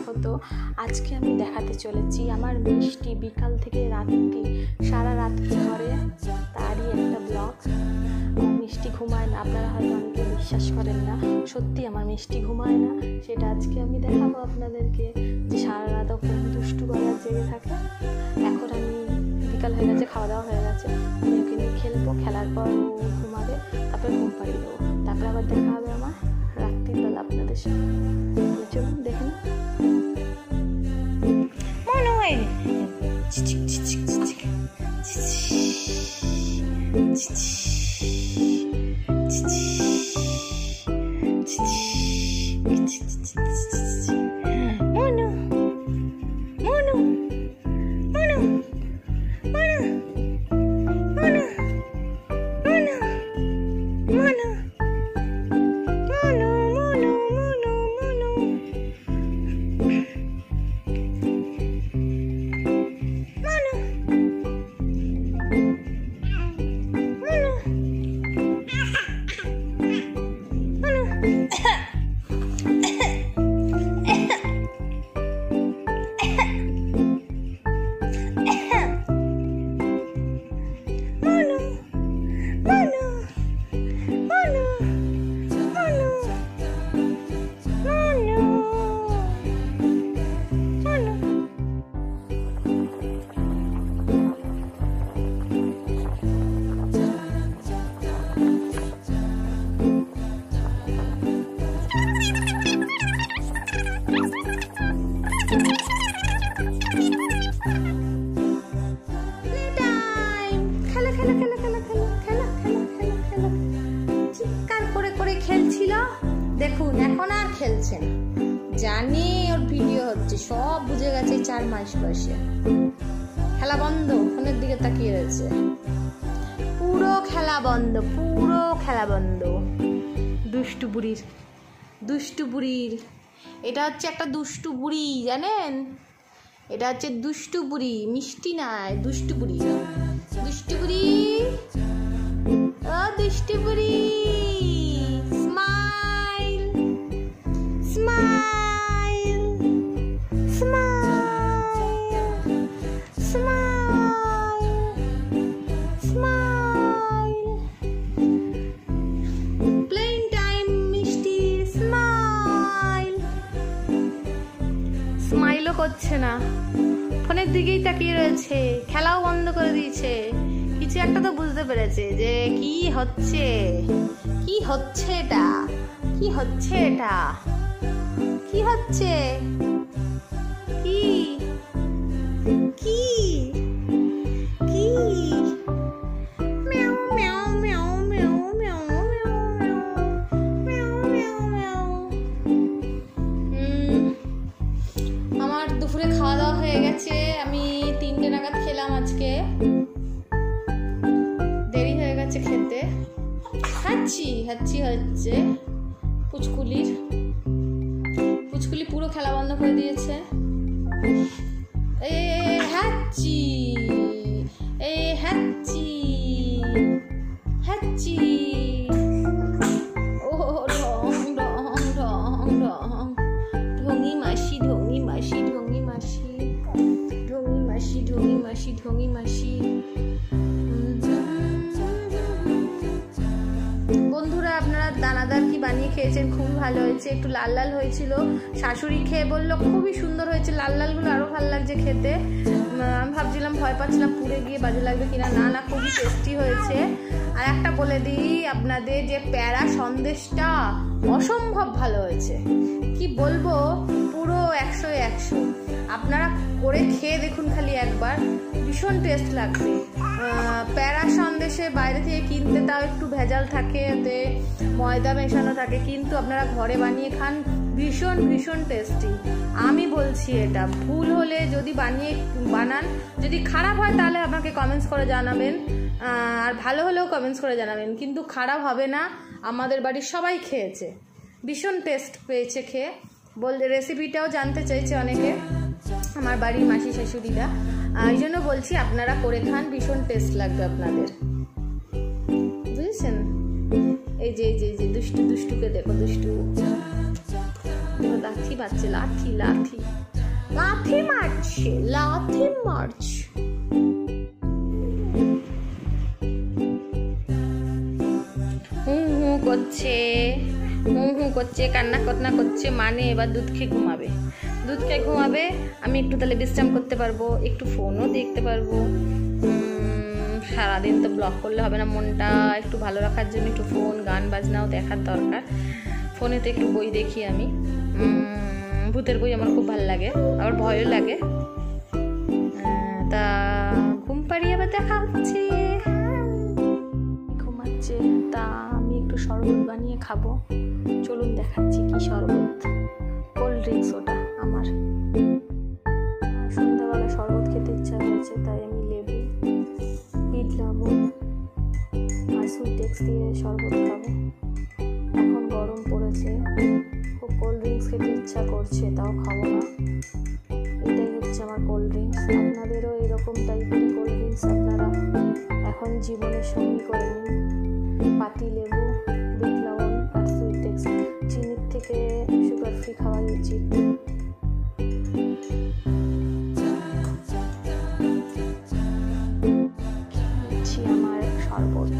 দেখো তো আজকে আমি দেখাতে চলেছি আমার মিষ্টি বিকাল থেকে রাত্রি সারা রাত কি করে তারই একটা ব্লগ। আমার মিষ্টি ঘুমায় না, আপনারা হয়তো অনেকে বিশ্বাস করেন না, সত্যি আমার মিষ্টি ঘুমায় না। সেটা আজকে আমি দেখাবো আপনাদেরকে যে সারা রাত ওখানে দুষ্টু গলা জেগে থাকে। এখন আমি বিকাল হয়ে গেছে, খাওয়া দাওয়া হয়ে গেছে, আমি ওকে নিয়ে খেলবো, খেলার পর ও ঘুমাবে, তারপরে ঘুম পাড়িয়ে দেবো, তারপরে আবার দেখা হবে আমার রাত্রিবেলা আপনাদের সাথে। চলুন দেখে না। মনে হয় দেখুন এখন আর খেলছে না, জানি ওর ভিডিও হচ্ছে, সব বুঝে গেছে। 4 মাস বয়সে খেলা বন্ধ, ফোনের দিকে তাকিয়ে রয়েছে, পুরো খেলা বন্ধ, পুরো খেলা বন্ধ। দুষ্টু বুড়ির এটা হচ্ছে একটা দুষ্টু বুড়ি, জানেন? এটা হচ্ছে দুষ্টু বুড়ি, মিষ্টি নয়, দুষ্টু বুড়ি। ও দুষ্টু বুড়ি, স্মাইলও করছে না, ফোনের দিকেই তাকিয়ে রয়েছে, খেলাও বন্ধ করে দিয়েছে। কিছু একটা তো বুঝতে পেরেছে যে কি হচ্ছে এটা। দুপুরে খাওয়া দাওয়া হয়ে গেছে, আমি 3টে নাগাদ খেলাম, আজকে দেরি হয়ে গেছে খেতে। হাঁচি হচ্ছে পুচকুলি পুরো খেলা বন্ধ করে দিয়েছে। হাঁচি ও ঢঙি মাসি। বন্ধুরা, আপনারা দানাদার কি বানিয়ে খেয়েছেন? খুবই ভালো হয়েছে, একটু লাল লাল হয়েছিল। শাশুড়ি খেয়ে বললো খুবই সুন্দর হয়েছে, লালগুলো আরো ভালো লাগছে খেতে। আমি ভাবছিলাম, ভয় পাচ্ছিলাম পুড়ে গিয়ে বাজে লাগবে কিনা, না খুবই টেস্টি হয়েছে। আর একটা বলে দিই আপনাদের, যে প্যারা সন্দেশটা অসম্ভব ভালো হয়েছে, কি বলবো, পুরো 100 আপনারা করে খেয়ে দেখুন খালি একবার, ভীষণ টেস্ট লাগবে। প্যারা সন্দেশে বাইরে থেকে কিনতে তাও একটু ভেজাল থাকে, এতে ময়দা মেশানো থাকে, কিন্তু আপনারা ঘরে বানিয়ে খান, ভীষণ টেস্টি। আমি বলছি, এটা ভুল হলে যদি বানান, যদি খারাপ হয় তাহলে আমাকে কমেন্টস করে জানাবেন, আর ভালো হলেও কমেন্টস করে জানাবেন, কিন্তু খারাপ হবে না। আমাদের বাড়ির সবাই খেয়েছে, ভীষণ টেস্ট পেয়েছে খেয়ে। রেসিপিটাও জানতে চাইছে অনেকে, আমার বাড়ির মাসি শাশুড়িরা, এই জন্য বলছি আপনারা করে খান, ভীষণ টেস্ট লাগবে আপনাদের, বুঝেছেন? এই যে দুষ্টুকে দেখো, দুষ্টু লাঠি বাজছে, লাথি লাথি লাথি মারছে, লাথি মারছে। হু করছে, হু করছে, কান্না কান্না করছে, মানে এবার দুধ খেয়ে ঘুমাবে। দুধ খেয়ে ঘুমাবে, আমি একটু তাহলে বিশ্রাম করতে পারবো, একটু ফোনও দেখতে পারবো। সারাদিন তো ব্লগ করলে হবে না, মনটা একটু ভালো রাখার জন্য একটু ফোন গান বাজনাও দেখার দরকার। ফোনেতে একটু বই দেখি আমি, ভূতের বই আমার খুব ভালো লাগে, আবার ভয়ও লাগে। তা ঘুম পাড়িয়ে আবার দেখা হচ্ছে। ঘুমাচ্ছে, তা আমি একটু শরবত বানিয়ে খাবো। চলুন দেখাচ্ছি কি শরবত। কোল্ড ড্রিঙ্কস ওটা আমার। সন্ধ্যাবেলা শরবত খেতে ইচ্ছা হয়েছে, তাই আমি লেবু, বিট লবণ আর সুইটেক্স দিয়ে শরবত খাবো। এখন গরম পড়েছে, খুব কোল্ড ড্রিঙ্কস খেতে ইচ্ছা করছে, তাও খাবো না। এটাই হচ্ছে আমার কোল্ড ড্রিঙ্কস। আপনাদেরও এরকম টাইপের কোল্ড ড্রিঙ্কস আপনারা এখন জীবনের সঙ্গী করে নিন। পাতি লেবু, বিট লবণ আর সুইটেক্স। চিনির থেকে সুগার ফ্রি খাওয়াই উচিত। আমার শরবত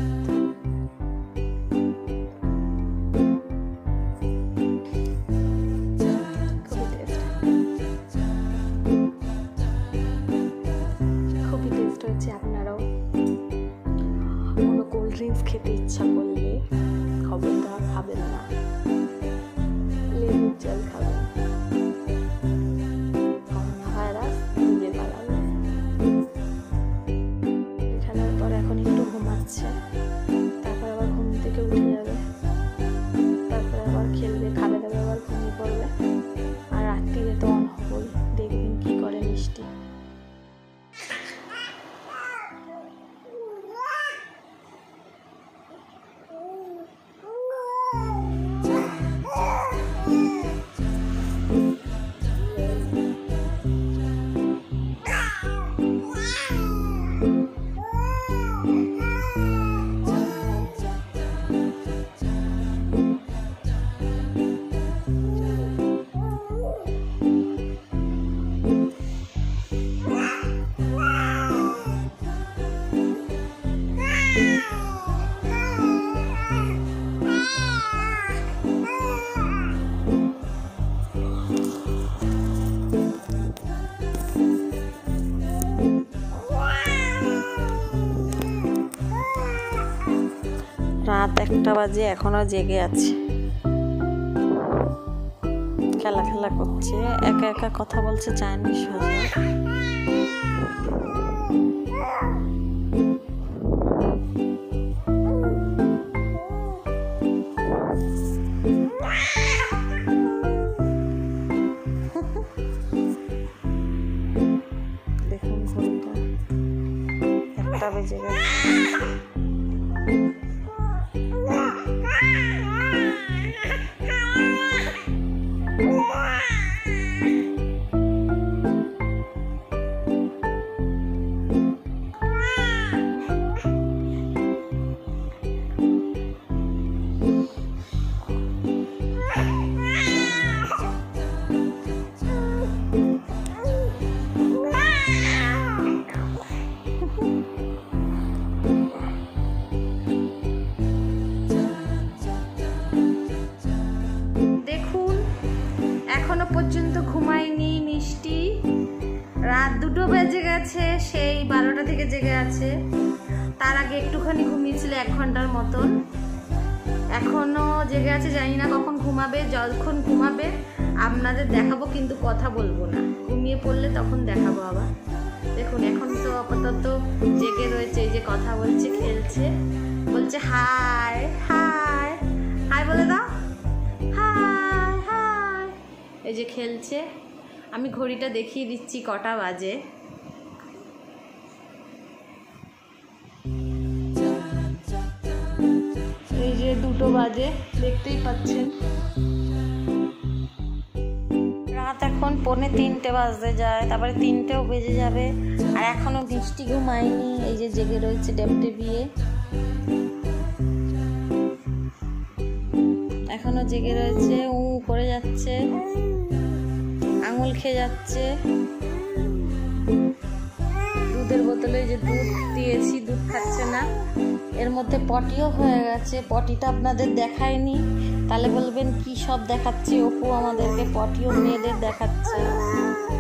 খুবই টেস্ট হয়েছে। আপনারাও কোনো কোল্ড ড্রিঙ্কস খেতে ইচ্ছা করলে খবরদার খাবেন না, লেবুর জল খাবেন। করোনা ভাইরাস দূরে পালাবে। খেলার পর এখন একটু ঘুমাচ্ছে, তারপর আবার ঘুম থেকে উঠে যাবে, তারপরে আবার খেলবে, খাবে দাবে, আবার ঘুমিয়ে পড়বে। আর রাত্রিরে তো অন হবই, দেখবেন কি করে মিষ্টি। রাত 1টা বাজে, এখনো জেগে আছে, খেলা খেলা করছে, একা একা কথা বলছে চাইনিজ ভাষা। দেখুন ঘড়িটা 1টা বেজে গেছে। এখনো পর্যন্ত ঘুমায়নি মিষ্টি, রাত 2টো বেজে গেছে, সেই 12টা থেকে জেগে আছে। তার আগে একটুখানি ঘুমিয়েছিল 1 ঘন্টার মতন, এখনো জেগে আছে। জানি না কখন ঘুমাবে, যখন ঘুমাবে আপনাদের দেখাবো, কিন্তু কথা বলবো না। ঘুমিয়ে পড়লে তখন দেখাবো আবার। দেখুন এখন তো আপাতত জেগে রয়েছে, এই যে কথা বলছে, খেলছে, বলছে হাই হাই হাই বলে দাও, হাই হাই। এই যে খেলছে, আমি ঘড়িটা দেখিয়ে দিচ্ছি কটা বাজে। এই যে 2টো বাজে, দেখতেই পাচ্ছেন। রাত এখন 2:45 বাজতে যায়, তারপরে 3টেও বেজে যাবে। আর এখনো মিষ্টি ঘুমায়নি, এই যে জেগে রয়েছে ডেপটেবিয়ে, এখনো জেগে রয়েছে, করে যাচ্ছে। আঙুল খেয়ে যাচ্ছে। দুধের বোতলে যে দুধ দিয়েছি, দুধ খাচ্ছে না। এর মধ্যে পটিও হয়ে গেছে, পটিটা আপনাদের দেখায়নি, তাহলে বলবেন কি সব দেখাচ্ছে অপু আমাদেরকে, পটিও মেয়েদের দেখাচ্ছে,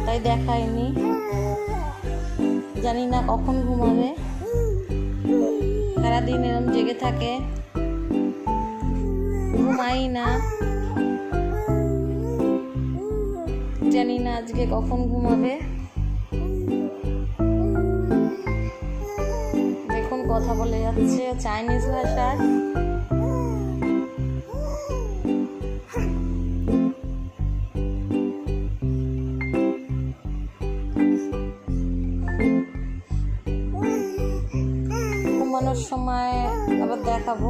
তাই দেখায়নি। জানি না কখন ঘুমাবে, সারাদিন এরম জেগে থাকে, ঘুমাই না। জানি না আজকে কখন ঘুমাবে। দেখুন কথা বলে যাচ্ছে চাইনিজ ভাষায়। ঘুমানোর সময় আবার দেখাবো।